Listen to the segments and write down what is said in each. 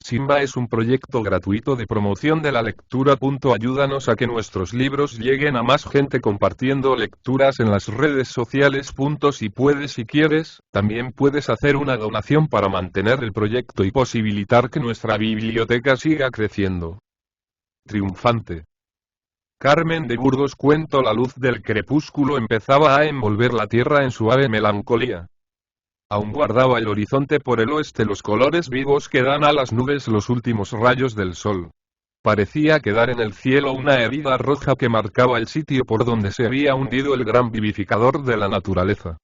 Simba es un proyecto gratuito de promoción de la lectura. Ayúdanos a que nuestros libros lleguen a más gente compartiendo lecturas en las redes sociales. Si puedes y quieres, también puedes hacer una donación para mantener el proyecto y posibilitar que nuestra biblioteca siga creciendo. Triunfante. Carmen de Burgos. Cuento. La luz del crepúsculo empezaba a envolver la tierra en suave melancolía. Aún guardaba el horizonte por el oeste los colores vivos que dan a las nubes los últimos rayos del sol. Parecía quedar en el cielo una herida roja que marcaba el sitio por donde se había hundido el gran vivificador de la naturaleza.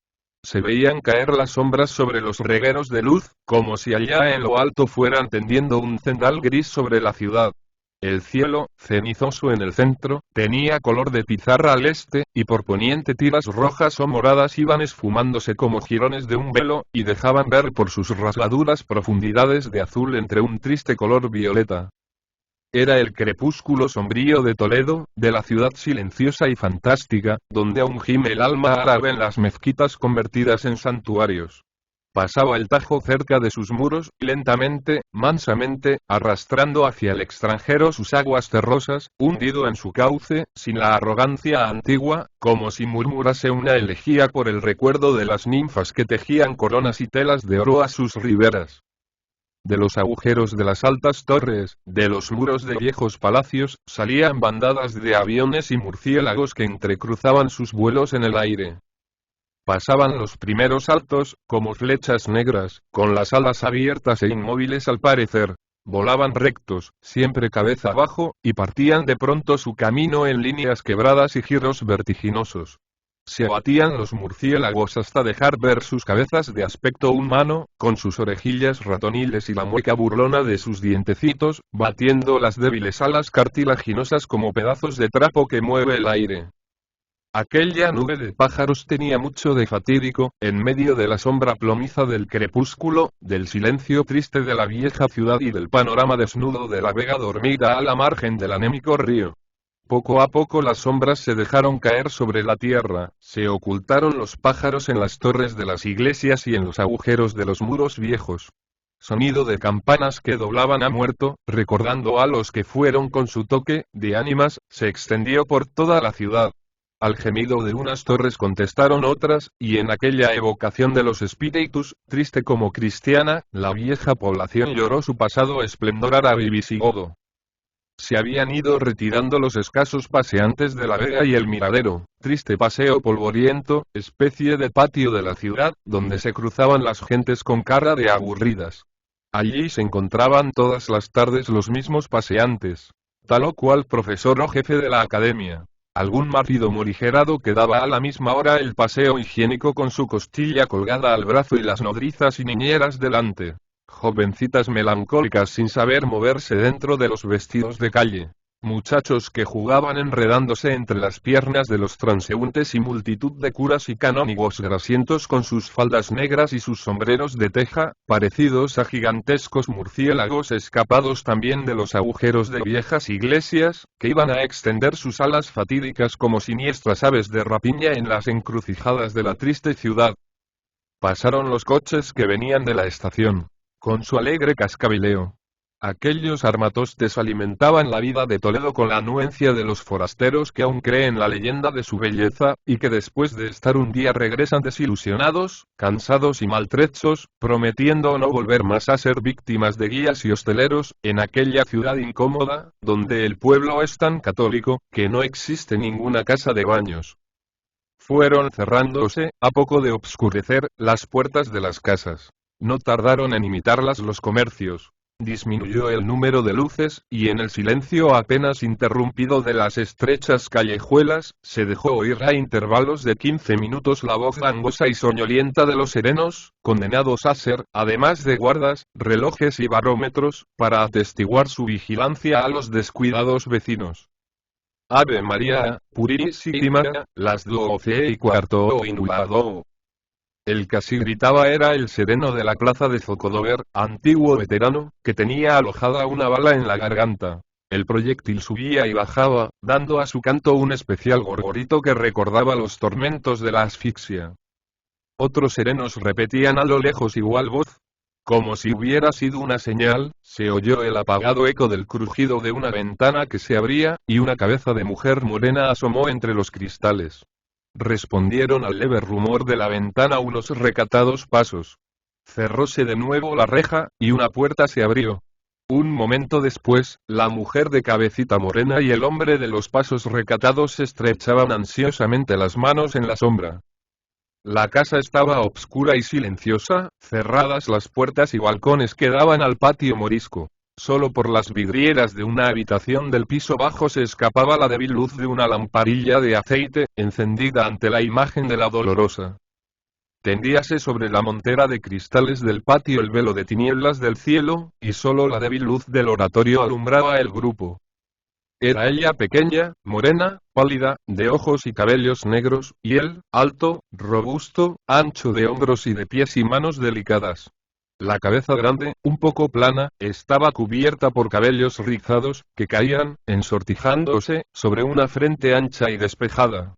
Se veían caer las sombras sobre los regueros de luz, como si allá en lo alto fueran tendiendo un cendal gris sobre la ciudad. El cielo, cenizoso en el centro, tenía color de pizarra al este, y por poniente tiras rojas o moradas iban esfumándose como jirones de un velo, y dejaban ver por sus rasgaduras profundidades de azul entre un triste color violeta. Era el crepúsculo sombrío de Toledo, de la ciudad silenciosa y fantástica, donde aún gime el alma árabe en las mezquitas convertidas en santuarios. Pasaba el Tajo cerca de sus muros, lentamente, mansamente, arrastrando hacia el extranjero sus aguas terrosas, hundido en su cauce, sin la arrogancia antigua, como si murmurase una elegía por el recuerdo de las ninfas que tejían coronas y telas de oro a sus riberas. De los agujeros de las altas torres, de los muros de viejos palacios, salían bandadas de aviones y murciélagos que entrecruzaban sus vuelos en el aire. Pasaban los primeros saltos, como flechas negras, con las alas abiertas e inmóviles al parecer. Volaban rectos, siempre cabeza abajo, y partían de pronto su camino en líneas quebradas y giros vertiginosos. Se abatían los murciélagos hasta dejar ver sus cabezas de aspecto humano, con sus orejillas ratoniles y la mueca burlona de sus dientecitos, batiendo las débiles alas cartilaginosas como pedazos de trapo que mueve el aire. Aquella nube de pájaros tenía mucho de fatídico, en medio de la sombra plomiza del crepúsculo, del silencio triste de la vieja ciudad y del panorama desnudo de la vega dormida a la margen del anémico río. Poco a poco las sombras se dejaron caer sobre la tierra, se ocultaron los pájaros en las torres de las iglesias y en los agujeros de los muros viejos. Sonido de campanas que doblaban a muerto, recordando a los que fueron con su toque de ánimas, se extendió por toda la ciudad. Al gemido de unas torres contestaron otras, y en aquella evocación de los espíritus, triste como cristiana, la vieja población lloró su pasado esplendor árabe y visigodo. Se habían ido retirando los escasos paseantes de la vega y el miradero, triste paseo polvoriento, especie de patio de la ciudad, donde se cruzaban las gentes con cara de aburridas. Allí se encontraban todas las tardes los mismos paseantes, tal o cual profesor o jefe de la academia. Algún marido morigerado que daba a la misma hora el paseo higiénico con su costilla colgada al brazo y las nodrizas y niñeras delante. Jovencitas melancólicas sin saber moverse dentro de los vestidos de calle. Muchachos que jugaban enredándose entre las piernas de los transeúntes y multitud de curas y canónigos grasientos con sus faldas negras y sus sombreros de teja, parecidos a gigantescos murciélagos escapados también de los agujeros de viejas iglesias, que iban a extender sus alas fatídicas como siniestras aves de rapiña en las encrucijadas de la triste ciudad. Pasaron los coches que venían de la estación, con su alegre cascabileo. Aquellos armatostes alimentaban la vida de Toledo con la anuencia de los forasteros que aún creen la leyenda de su belleza, y que después de estar un día regresan desilusionados, cansados y maltrechos, prometiendo no volver más a ser víctimas de guías y hosteleros, en aquella ciudad incómoda, donde el pueblo es tan católico, que no existe ninguna casa de baños. Fueron cerrándose, a poco de obscurecer, las puertas de las casas. No tardaron en imitarlas los comercios. Disminuyó el número de luces, y en el silencio apenas interrumpido de las estrechas callejuelas, se dejó oír a intervalos de 15 minutos la voz gangosa y soñolienta de los serenos, condenados a ser, además de guardas, relojes y barómetros, para atestiguar su vigilancia a los descuidados vecinos. Ave María, purísima, las 12:15 y nublado. El que así gritaba era el sereno de la plaza de Zocodover, antiguo veterano, que tenía alojada una bala en la garganta. El proyectil subía y bajaba, dando a su canto un especial gorgorito que recordaba los tormentos de la asfixia. Otros serenos repetían a lo lejos igual voz. Como si hubiera sido una señal, se oyó el apagado eco del crujido de una ventana que se abría, y una cabeza de mujer morena asomó entre los cristales. Respondieron al leve rumor de la ventana unos recatados pasos. Cerróse de nuevo la reja, y una puerta se abrió. Un momento después, la mujer de cabecita morena y el hombre de los pasos recatados se estrechaban ansiosamente las manos en la sombra. La casa estaba obscura y silenciosa, cerradas las puertas y balcones que daban al patio morisco. Solo por las vidrieras de una habitación del piso bajo se escapaba la débil luz de una lamparilla de aceite, encendida ante la imagen de la Dolorosa. Tendíase sobre la montera de cristales del patio el velo de tinieblas del cielo, y solo la débil luz del oratorio alumbraba el grupo. Era ella pequeña, morena, pálida, de ojos y cabellos negros, y él, alto, robusto, ancho de hombros y de pies y manos delicadas. La cabeza grande, un poco plana, estaba cubierta por cabellos rizados, que caían, ensortijándose, sobre una frente ancha y despejada.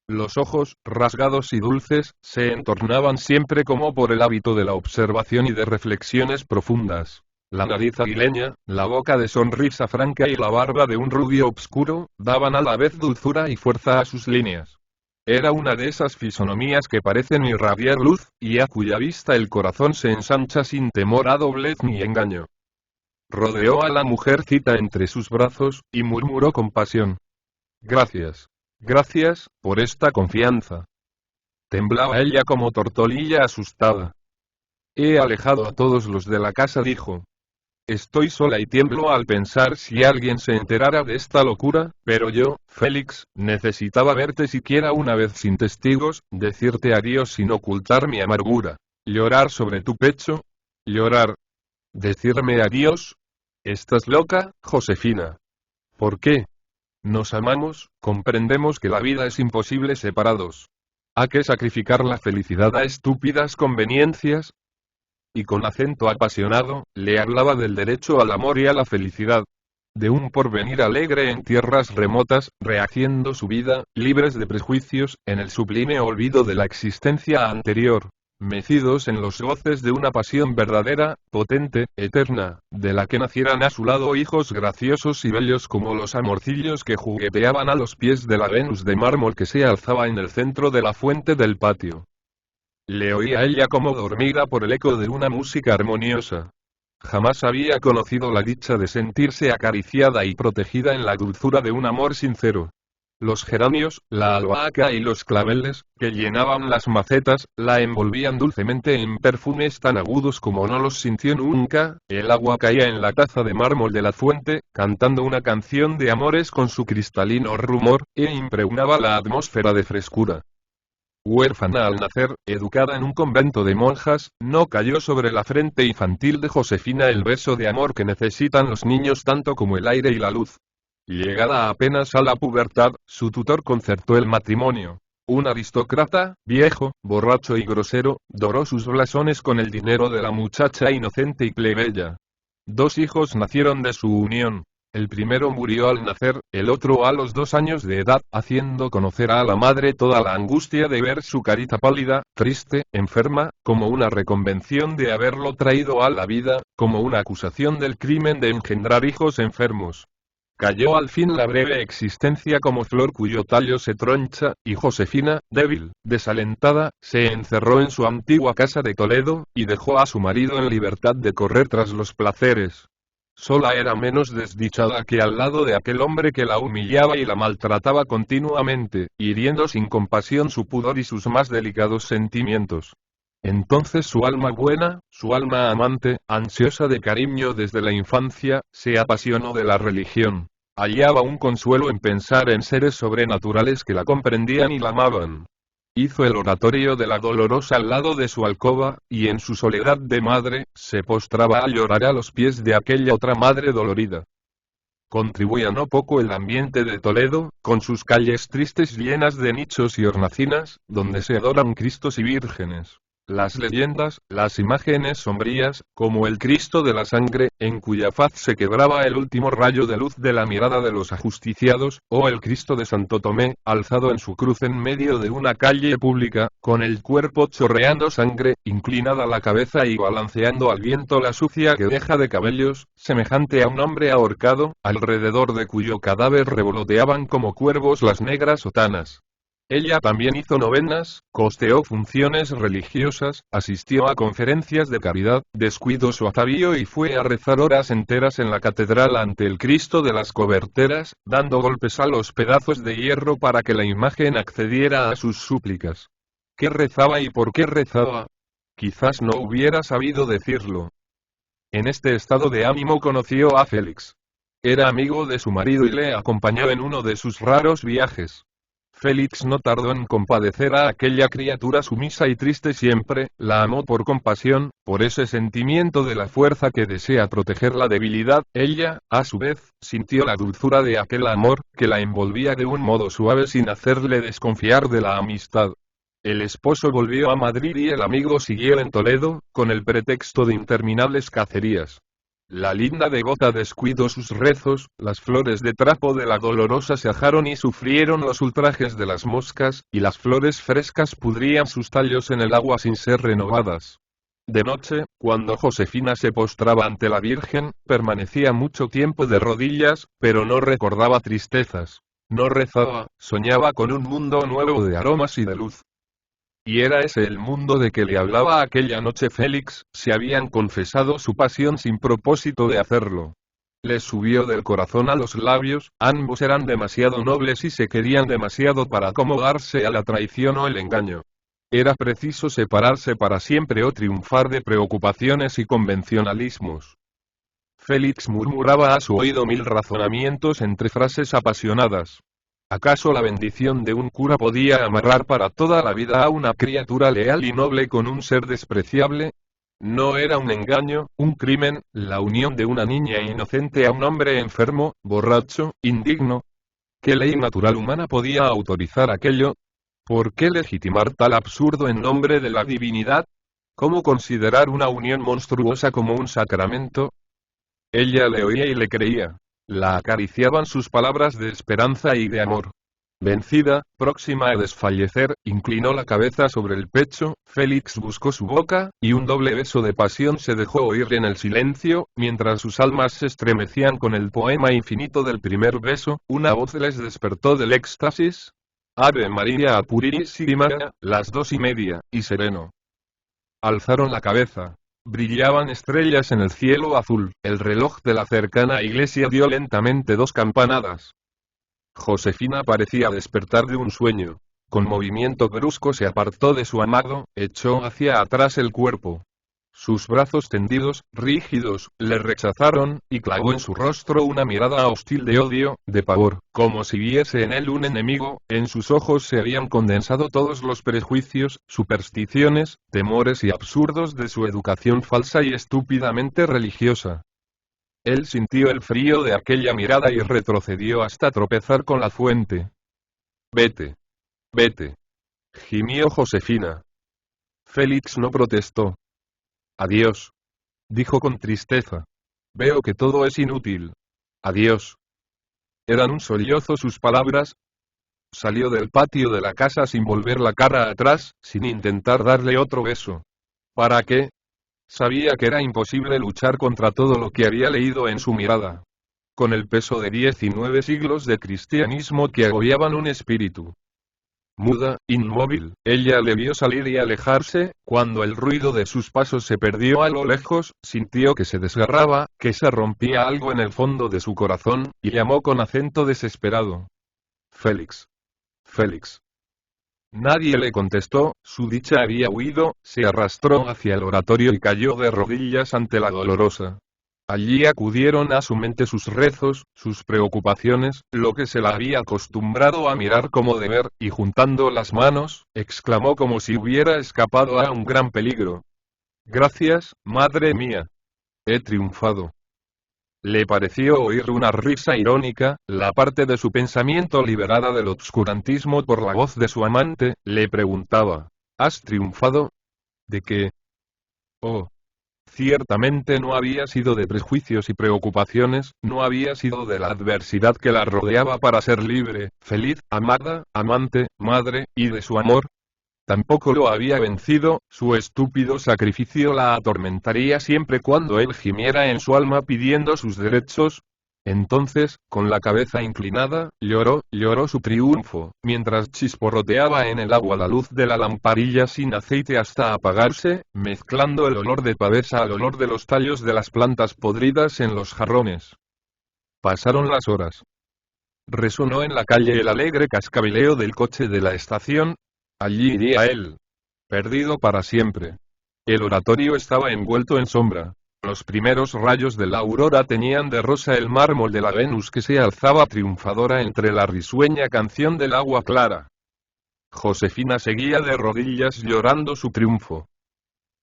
Los ojos, rasgados y dulces, se entornaban siempre como por el hábito de la observación y de reflexiones profundas. La nariz aguileña, la boca de sonrisa franca y la barba de un rubio obscuro, daban a la vez dulzura y fuerza a sus líneas. Era una de esas fisonomías que parecen irradiar luz, y a cuya vista el corazón se ensancha sin temor a doblez ni engaño. Rodeó a la mujercita entre sus brazos, y murmuró con pasión: «Gracias. Gracias, por esta confianza». Temblaba ella como tortolilla asustada. «He alejado a todos los de la casa», dijo. «Estoy sola y tiemblo al pensar si alguien se enterara de esta locura, pero yo, Félix, necesitaba verte siquiera una vez sin testigos, decirte adiós sin ocultar mi amargura. Llorar sobre tu pecho. Llorar. Decirme adiós. ¿Estás loca, Josefina? ¿Por qué? Nos amamos, comprendemos que la vida es imposible separados. ¿A qué sacrificar la felicidad a estúpidas conveniencias?». Y con acento apasionado, le hablaba del derecho al amor y a la felicidad. De un porvenir alegre en tierras remotas, rehaciendo su vida, libres de prejuicios, en el sublime olvido de la existencia anterior. Mecidos en los goces de una pasión verdadera, potente, eterna, de la que nacieran a su lado hijos graciosos y bellos como los amorcillos que jugueteaban a los pies de la Venus de mármol que se alzaba en el centro de la fuente del patio. Le oía ella como dormida por el eco de una música armoniosa. Jamás había conocido la dicha de sentirse acariciada y protegida en la dulzura de un amor sincero. Los geranios, la albahaca y los claveles, que llenaban las macetas, la envolvían dulcemente en perfumes tan agudos como no los sintió nunca. El agua caía en la taza de mármol de la fuente, cantando una canción de amores con su cristalino rumor, e impregnaba la atmósfera de frescura. Huérfana al nacer, educada en un convento de monjas, no cayó sobre la frente infantil de Josefina el beso de amor que necesitan los niños tanto como el aire y la luz. Llegada apenas a la pubertad, su tutor concertó el matrimonio. Un aristócrata, viejo, borracho y grosero, doró sus blasones con el dinero de la muchacha inocente y plebeya. 2 hijos nacieron de su unión. El primero murió al nacer, el otro a los 2 años de edad, haciendo conocer a la madre toda la angustia de ver su carita pálida, triste, enferma, como una reconvención de haberlo traído a la vida, como una acusación del crimen de engendrar hijos enfermos. Cayó al fin la breve existencia como flor cuyo tallo se troncha, y Josefina, débil, desalentada, se encerró en su antigua casa de Toledo, y dejó a su marido en libertad de correr tras los placeres. Sola era menos desdichada que al lado de aquel hombre que la humillaba y la maltrataba continuamente, hiriendo sin compasión su pudor y sus más delicados sentimientos. Entonces su alma buena, su alma amante, ansiosa de cariño desde la infancia, se apasionó de la religión. Hallaba un consuelo en pensar en seres sobrenaturales que la comprendían y la amaban. Hizo el oratorio de la Dolorosa al lado de su alcoba, y en su soledad de madre, se postraba a llorar a los pies de aquella otra madre dolorida. Contribuía no poco el ambiente de Toledo, con sus calles tristes llenas de nichos y hornacinas, donde se adoran Cristos y vírgenes. Las leyendas, las imágenes sombrías, como el Cristo de la sangre, en cuya faz se quebraba el último rayo de luz de la mirada de los ajusticiados, o el Cristo de Santo Tomé, alzado en su cruz en medio de una calle pública, con el cuerpo chorreando sangre, inclinada la cabeza y balanceando al viento la sucia guedeja de cabellos, semejante a un hombre ahorcado, alrededor de cuyo cadáver revoloteaban como cuervos las negras sotanas. Ella también hizo novenas, costeó funciones religiosas, asistió a conferencias de caridad, descuidó su atavío y fue a rezar horas enteras en la catedral ante el Cristo de las coberteras, dando golpes a los pedazos de hierro para que la imagen accediera a sus súplicas. ¿Qué rezaba y por qué rezaba? Quizás no hubiera sabido decirlo. En este estado de ánimo conoció a Félix. Era amigo de su marido y le acompañó en uno de sus raros viajes. Félix no tardó en compadecer a aquella criatura sumisa y triste siempre, la amó por compasión, por ese sentimiento de la fuerza que desea proteger la debilidad. Ella, a su vez, sintió la dulzura de aquel amor, que la envolvía de un modo suave sin hacerle desconfiar de la amistad. El esposo volvió a Madrid y el amigo siguió en Toledo, con el pretexto de interminables cacerías. La linda devota descuidó sus rezos, las flores de trapo de la Dolorosa se ajaron y sufrieron los ultrajes de las moscas, y las flores frescas pudrían sus tallos en el agua sin ser renovadas. De noche, cuando Josefina se postraba ante la Virgen, permanecía mucho tiempo de rodillas, pero no recordaba tristezas. No rezaba, soñaba con un mundo nuevo de aromas y de luz. Y era ese el mundo de que le hablaba aquella noche Félix. Se habían confesado su pasión sin propósito de hacerlo. Le subió del corazón a los labios, ambos eran demasiado nobles y se querían demasiado para acomodarse a la traición o el engaño. Era preciso separarse para siempre o triunfar de preocupaciones y convencionalismos. Félix murmuraba a su oído mil razonamientos entre frases apasionadas. ¿Acaso la bendición de un cura podía amarrar para toda la vida a una criatura leal y noble con un ser despreciable? ¿No era un engaño, un crimen, la unión de una niña inocente a un hombre enfermo, borracho, indigno? ¿Qué ley natural humana podía autorizar aquello? ¿Por qué legitimar tal absurdo en nombre de la divinidad? ¿Cómo considerar una unión monstruosa como un sacramento? Ella le oía y le creía. La acariciaban sus palabras de esperanza y de amor. Vencida, próxima a desfallecer, inclinó la cabeza sobre el pecho. Félix buscó su boca, y un doble beso de pasión se dejó oír en el silencio, mientras sus almas se estremecían con el poema infinito del primer beso. Una voz les despertó del éxtasis. Ave María Purísima, las 2:30, y sereno. Alzaron la cabeza. Brillaban estrellas en el cielo azul. El reloj de la cercana iglesia dio lentamente 2 campanadas. Josefina parecía despertar de un sueño. Con movimiento brusco se apartó de su amado, echó hacia atrás el cuerpo. Sus brazos tendidos, rígidos, le rechazaron, y clavó en su rostro una mirada hostil de odio, de pavor, como si viese en él un enemigo. En sus ojos se habían condensado todos los prejuicios, supersticiones, temores y absurdos de su educación falsa y estúpidamente religiosa. Él sintió el frío de aquella mirada y retrocedió hasta tropezar con la fuente. Vete. Vete. Gimió Josefina. Félix no protestó. Adiós. Dijo con tristeza. Veo que todo es inútil. Adiós. Eran un sollozo sus palabras. Salió del patio de la casa sin volver la cara atrás, sin intentar darle otro beso. ¿Para qué? Sabía que era imposible luchar contra todo lo que había leído en su mirada. Con el peso de 19 siglos de cristianismo que agobiaban un espíritu. Muda, inmóvil, ella le vio salir y alejarse. Cuando el ruido de sus pasos se perdió a lo lejos, sintió que se desgarraba, que se rompía algo en el fondo de su corazón, y llamó con acento desesperado. Félix. Félix. Nadie le contestó, su dicha había huido, se arrastró hacia el oratorio y cayó de rodillas ante la Dolorosa. Allí acudieron a su mente sus rezos, sus preocupaciones, lo que se la había acostumbrado a mirar como deber, y juntando las manos, exclamó como si hubiera escapado a un gran peligro. Gracias, madre mía. He triunfado. Le pareció oír una risa irónica, la parte de su pensamiento liberada del obscurantismo por la voz de su amante. Le preguntaba, ¿has triunfado? de que, oh, ciertamente no había sido de prejuicios y preocupaciones, no había sido de la adversidad que la rodeaba para ser libre, feliz, amada, amante, madre, y de su amor. Tampoco lo había vencido, su estúpido sacrificio la atormentaría siempre cuando él gimiera en su alma pidiendo sus derechos. Entonces, con la cabeza inclinada, lloró su triunfo, mientras chisporroteaba en el agua la luz de la lamparilla sin aceite hasta apagarse, mezclando el olor de pavesa al olor de los tallos de las plantas podridas en los jarrones. Pasaron las horas. Resonó en la calle el alegre cascabeleo del coche de la estación. Allí iría él. Perdido para siempre. El oratorio estaba envuelto en sombra. Los primeros rayos de la aurora teñían de rosa el mármol de la Venus que se alzaba triunfadora entre la risueña canción del agua clara. Josefina seguía de rodillas llorando su triunfo.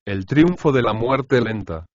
El triunfo de la muerte lenta.